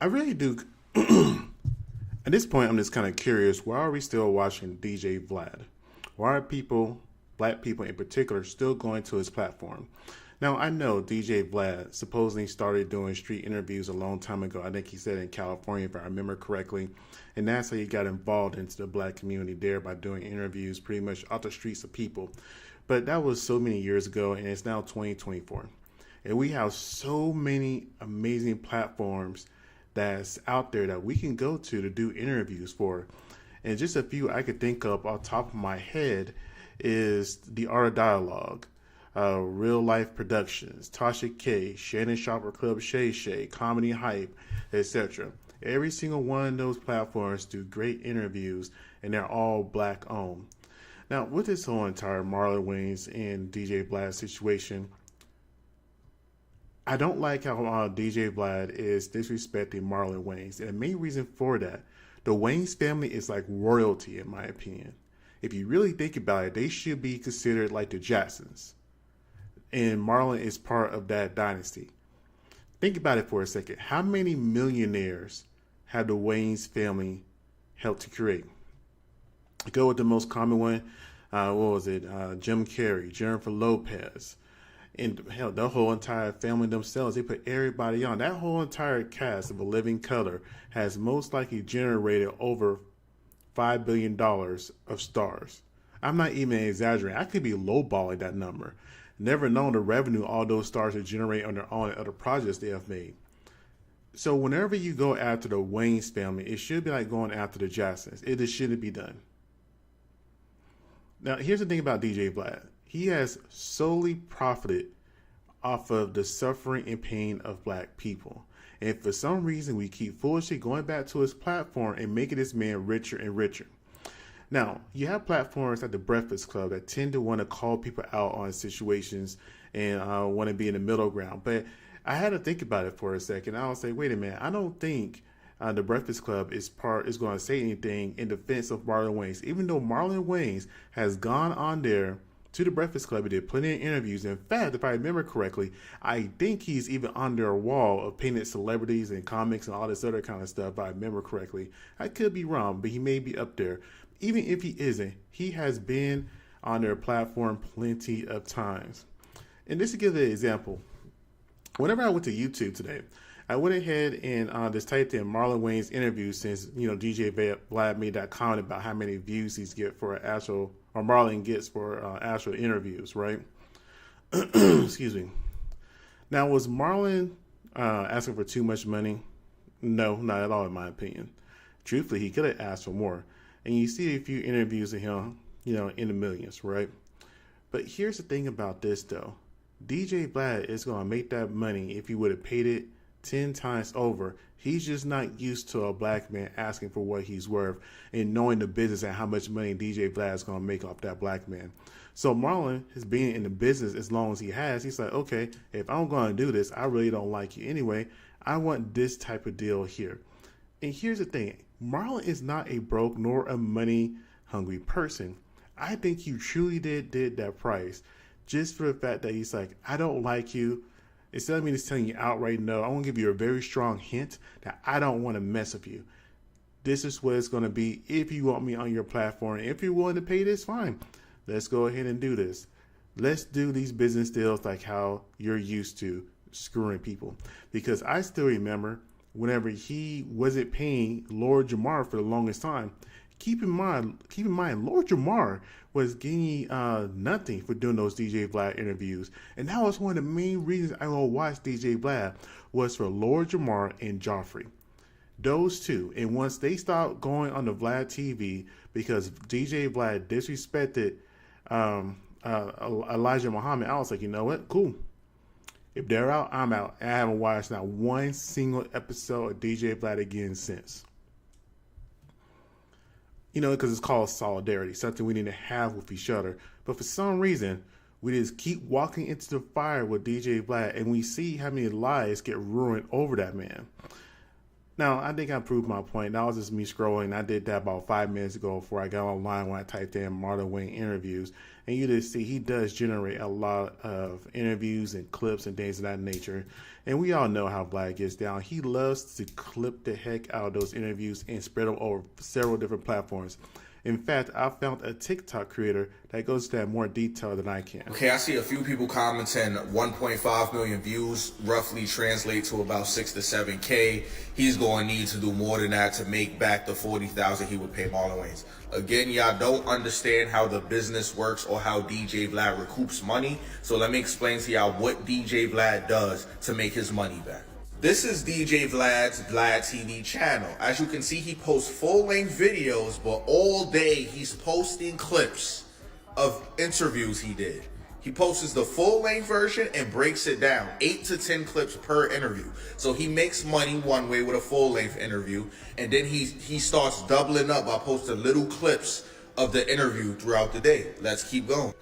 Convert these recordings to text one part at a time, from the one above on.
I really do. At this point, I'm just kind of curious. Why are we still watching DJ Vlad? Why are people, black people in particular, still going to his platform? Now, I know DJ Vlad supposedly started doing street interviews a long time ago. I think he said in California, if I remember correctly. And that's how he got involved into the black community there by doing interviews pretty much off the streets of people. But that was so many years ago, and it's now 2024. And we have so many amazing platforms that's out there that we can go to do interviews for. And just a few I could think of off the top of my head is The Art of Dialogue, Real Life Productions, Tasha K, Shannon Shopper Club Shay Shay, Comedy Hype, etc. Every single one of those platforms do great interviews, and they're all black owned. Now, with this whole entire Marlon Wayans and DJ Vlad situation, I don't like how DJ Vlad is disrespecting Marlon Wayans. And the main reason for that, the Wayans family is like royalty, in my opinion. If you really think about it, they should be considered like the Jacksons. And Marlon is part of that dynasty. Think about it for a second. How many millionaires have the Wayans family helped to create? Go with the most common one. What was it? Jim Carrey, Jennifer Lopez. And hell, the whole entire family themselves, they put everybody on. That whole entire cast of A Living Color has most likely generated over $5 billion of stars. I'm not even exaggerating. I could be lowballing that number. Never known the revenue all those stars would generate on their own and other projects they have made. So whenever you go after the Wayans family, it should be like going after the Jacksons. It just shouldn't be done. Now, here's the thing about DJ Vlad. He has solely profited off of the suffering and pain of black people. And for some reason, we keep foolishly going back to his platform and making this man richer and richer. Now, you have platforms like the Breakfast Club that tend to want to call people out on situations and want to be in the middle ground. But I had to think about it for a second. I was like, wait a minute, I don't think the Breakfast Club is going to say anything in defense of Marlon Wayans, even though Marlon Wayans has gone on there to the Breakfast Club. He did plenty of interviews. In fact, if I remember correctly, I think he's even under a wall of painted celebrities and comics and all this other kind of stuff, if I remember correctly. I could be wrong, but he may be up there. Even if he isn't, he has been on their platform plenty of times. And just to give an example, whenever I went to YouTube today, I went ahead and just typed in Marlon Wayans interview, since DJ Vlad made that comment about how many views he's get for actual, or Marlon gets for actual interviews, right? Excuse me. Now, was Marlon asking for too much money? No, not at all, in my opinion. Truthfully, he could have asked for more. And you see a few interviews of him, in the millions, right? But here's the thing about this, though. DJ Vlad is going to make that money if he would have paid it 10 times over. He's just not used to a black man asking for what he's worth and knowing the business and how much money DJ Vlad is going to make off that black man. So Marlon has been in the business as long as he has. He's like, okay, if I'm going to do this, I really don't like you anyway. I want this type of deal here. And here's the thing. Marlon is not a broke nor a money hungry person. I think he truly did that price just for the fact that he's like, I don't like you. Instead of me just telling you outright no, I want to give you a very strong hint that I don't want to mess with you. This is what it's going to be if you want me on your platform. If you're willing to pay this, fine. Let's go ahead and do this. Let's do these business deals like how you're used to screwing people. Because I still remember whenever he wasn't paying Lord Jamar for the longest time. Keep in mind, Lord Jamar was getting nothing for doing those DJ Vlad interviews. And that was one of the main reasons I will watch DJ Vlad was for Lord Jamar and Joffrey. Those two. And once they stopped going on the Vlad TV because DJ Vlad disrespected Elijah Muhammad, I was like, you know what? Cool. If they're out, I'm out. And I haven't watched not one single episode of DJ Vlad again since. Because it's called solidarity, something we need to have with each other. But for some reason, we just keep walking into the fire with DJ Vlad, and we see how many lives get ruined over that man. Now, I think I proved my point. That was just me scrolling. I did that about 5 minutes ago before I got online when I typed in Marlon Wayans interviews. And you just see he does generate a lot of interviews and clips and things of that nature. And we all know how Vlad gets down. He loves to clip the heck out of those interviews and spread them over several different platforms. In fact, I found a TikTok creator that goes to that more detail than I can. Okay, I see a few people commenting 1.5 million views roughly translate to about 6 to 7K. He's going to need to do more than that to make back the 40,000 he would pay Marlon Wayans. Again, y'all don't understand how the business works or how DJ Vlad recoups money. So let me explain to y'all what DJ Vlad does to make his money back. This is DJ Vlad's Vlad TV channel. As you can see, he posts full-length videos, but all day he's posting clips of interviews he did. He posts the full-length version and breaks it down, 8 to 10 clips per interview. So he makes money one way with a full-length interview, and then he starts doubling up by posting little clips of the interview throughout the day. Let's keep going.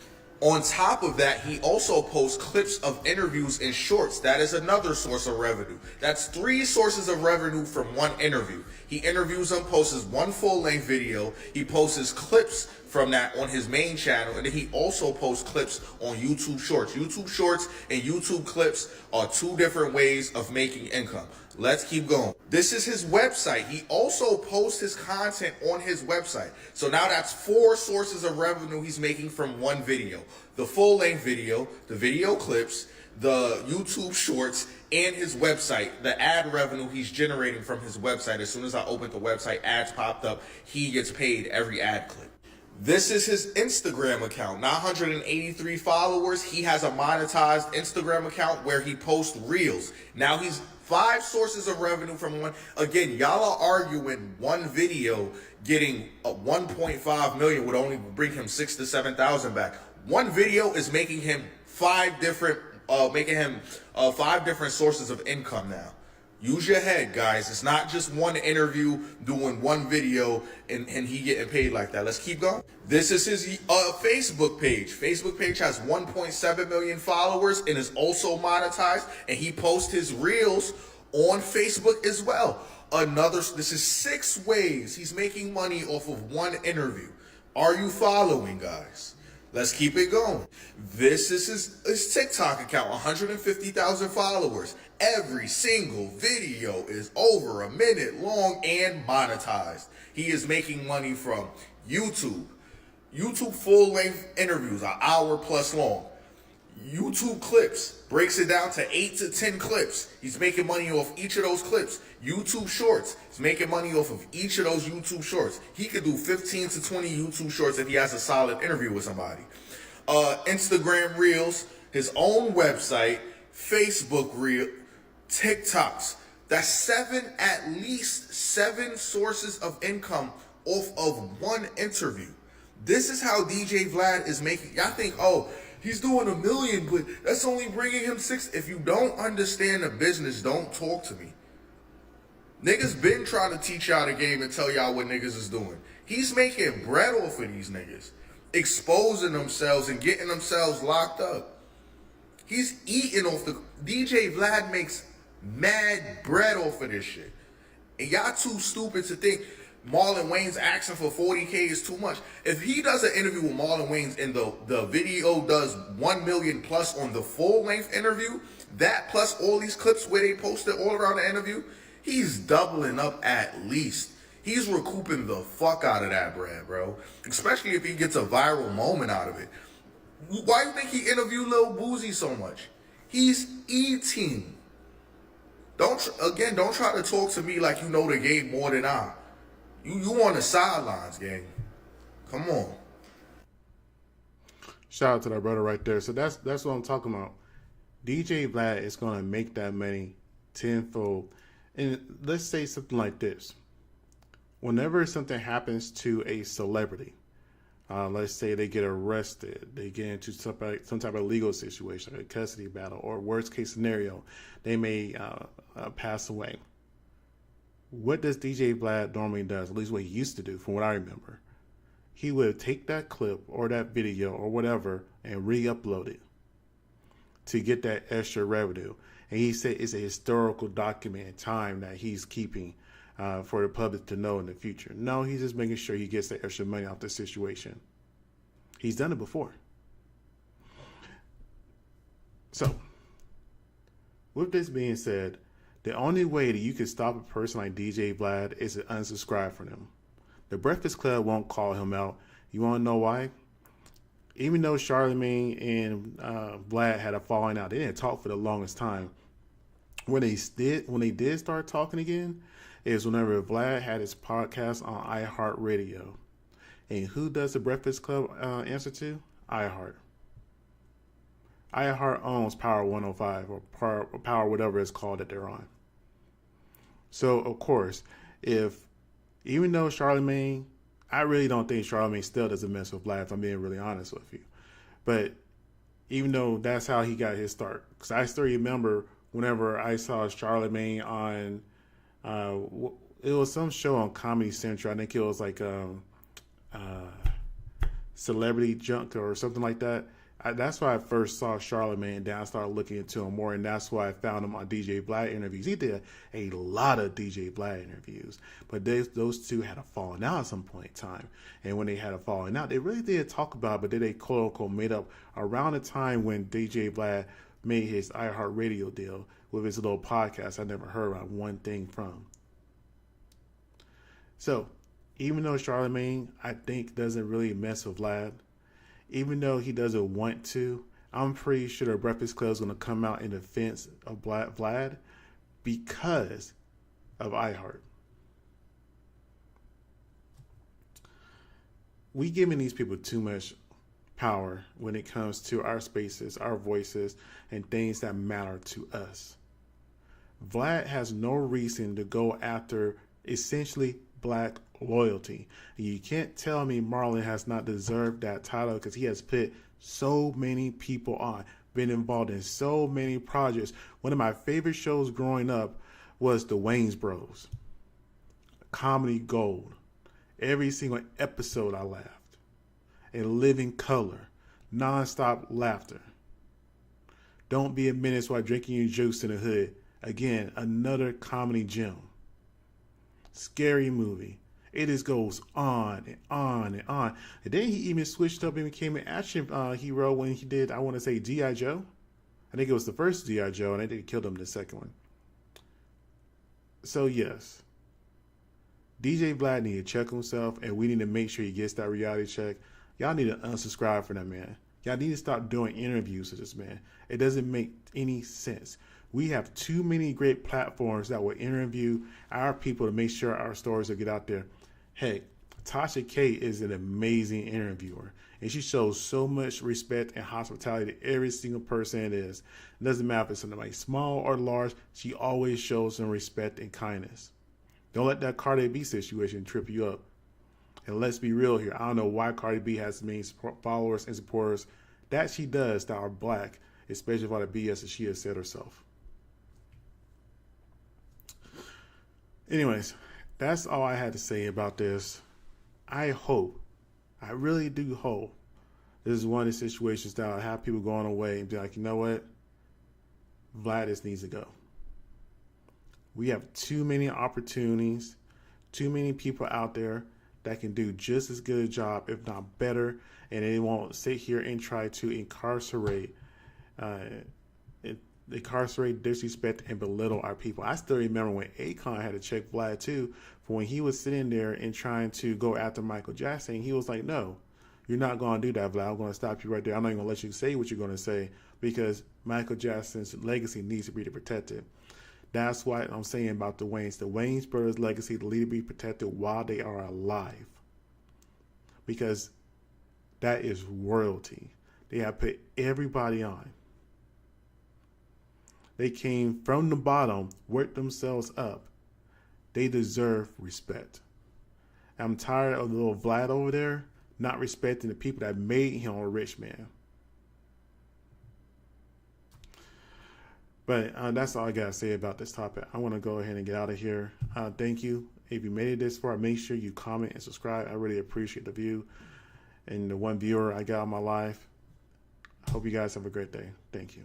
On top of that, he also posts clips of interviews in shorts. That is another source of revenue. That's 3 sources of revenue from one interview. He interviews them, posts one full-length video. He posts clips from that on his main channel, and then he also posts clips on YouTube Shorts. YouTube Shorts and YouTube Clips are 2 different ways of making income. Let's keep going. This is his website. He also posts his content on his website. So now that's 4 sources of revenue he's making from one video. The full-length video, the video clips, the YouTube Shorts, and his website, the ad revenue he's generating from his website. As soon as I opened the website, ads popped up. He gets paid every ad clip. This is his Instagram account, 983 followers. He has a monetized Instagram account where he posts reels. Now he's 5 sources of revenue from one. Again, y'all are arguing one video getting 1.5 million would only bring him 6 to 7,000 back. One video is making him 5 different sources of income now. Use your head, guys. It's not just one interview doing one video and he getting paid like that. Let's keep going. This is his Facebook page. Facebook page has 1.7 million followers and is also monetized. And he posts his reels on Facebook as well. This is 6 ways he's making money off of one interview. Are you following, guys? Let's keep it going. This is his TikTok account, 150,000 followers. Every single video is over a minute long and monetized. He is making money from YouTube. YouTube full-length interviews, an hour plus long. YouTube Clips breaks it down to 8 to 10 clips. He's making money off each of those clips. YouTube Shorts, he's making money off of each of those YouTube Shorts. He could do 15 to 20 YouTube Shorts if he has a solid interview with somebody. Instagram Reels, his own website, Facebook Reel, TikToks. That's at least 7 sources of income off of one interview. This is how DJ Vlad is making. Y'all think, oh, he's doing $1 million, but that's only bringing him 6. If you don't understand the business, don't talk to me. Niggas been trying to teach y'all the game and tell y'all what niggas is doing. He's making bread off of these niggas, exposing themselves and getting themselves locked up. He's eating off the... DJ Vlad makes mad bread off of this shit. And y'all too stupid to think Marlon Wayans asking for 40K is too much. If he does an interview with Marlon Wayans and the video does 1 million plus on the full length interview, that plus all these clips where they posted all around the interview, he's doubling up at least. He's recouping the fuck out of that bread, bro. Especially if he gets a viral moment out of it. Why do you think he interviewed Lil Boozy so much? He's eating. Don't try to talk to me like you know the game more than I. You on the sidelines, gang. Come on. Shout out to that brother right there. So that's what I'm talking about. DJ Vlad is gonna make that money tenfold. And let's say something like this. Whenever something happens to a celebrity, let's say they get arrested, they get into some type of legal situation, like a custody battle, or worst case scenario, they may pass away. What does DJ Vlad normally does, at least what he used to do from what I remember? He would take that clip or that video or whatever and re-upload it to get that extra revenue. And he said it's a historical document in time that he's keeping for the public to know in the future. No, he's just making sure he gets the extra money out the situation. He's done it before. So, with this being said, the only way that you can stop a person like DJ Vlad is to unsubscribe from them. The Breakfast Club won't call him out. You want to know why? Even though Charlemagne and Vlad had a falling out, they didn't talk for the longest time. When they did start talking again, is whenever Vlad had his podcast on iHeartRadio. And who does the Breakfast Club answer to? iHeart. iHeart owns Power 105 or Power whatever it's called that they're on. So, of course, even though Charlemagne, I really don't think Charlemagne still doesn't mess with Vlad, if I'm being really honest with you. But even though that's how he got his start. Because I still remember whenever I saw Charlemagne on, it was some show on Comedy Central. I think it was like Celebrity Junk or something like that. That's why I first saw Charlemagne, and then I started looking into him more, and that's why I found him on DJ Vlad interviews. He did a lot of DJ Vlad interviews, but those two had a falling out at some point in time. And when they had a falling out, they really did talk about it, but then they quote-unquote made up around the time when DJ Vlad made his iHeartRadio deal with his little podcast I never heard about one thing from. So, even though Charlemagne, I think, doesn't really mess with Vlad, even though he doesn't want to, I'm pretty sure the Breakfast Club is going to come out in defense of Vlad because of iHeart. We giving these people too much power when it comes to our spaces, our voices, and things that matter to us. Vlad has no reason to go after essentially black loyalty. You can't tell me Marlon has not deserved that title because he has put so many people on, been involved in so many projects. One of my favorite shows growing up was The Wayans Bros. Comedy gold. Every single episode I laughed. In living color. Non-stop laughter. Don't Be a Menace While Drinking Your Juice in the Hood. Again, another comedy gem. Scary Movie. It just goes on and on and on. And then he even switched up and became an action hero when he did, I want to say, G.I. Joe. I think it was the first G.I. Joe, and they killed him in the second one. So, yes. DJ Vlad need to check himself, and we need to make sure he gets that reality check. Y'all need to unsubscribe from that man. Y'all need to stop doing interviews with this man. It doesn't make any sense. We have too many great platforms that will interview our people to make sure our stories will get out there. Heck, Tasha K is an amazing interviewer, and she shows so much respect and hospitality to every single person it is. It doesn't matter if it's somebody small or large, she always shows some respect and kindness. Don't let that Cardi B situation trip you up. And let's be real here. I don't know why Cardi B has as many followers and supporters that she does that are black, especially for the BS that she has said herself. Anyways, that's all I had to say about this. I really do hope, this is one of the situations that I'll have people going away and be like, you know what? Vlad just needs to go. We have too many opportunities, too many people out there that can do just as good a job, if not better, and they won't sit here and try to incarcerate, disrespect, and belittle our people. I still remember when Akon had to check Vlad too, for when he was sitting there and trying to go after Michael Jackson. He was like, no, you're not going to do that, Vlad. I'm going to stop you right there. I'm not even going to let you say what you're going to say because Michael Jackson's legacy needs to be protected. That's what I'm saying about the Wayans. The Wayans brothers' legacy need to be protected while they are alive. Because that is royalty. They have put everybody on. They came from the bottom, worked themselves up. They deserve respect. I'm tired of the little Vlad over there not respecting the people that made him a rich man. But that's all I got to say about this topic. I want to go ahead and get out of here. Thank you. If you made it this far, make sure you comment and subscribe. I really appreciate the view and the one viewer I got in my life. I hope you guys have a great day. Thank you.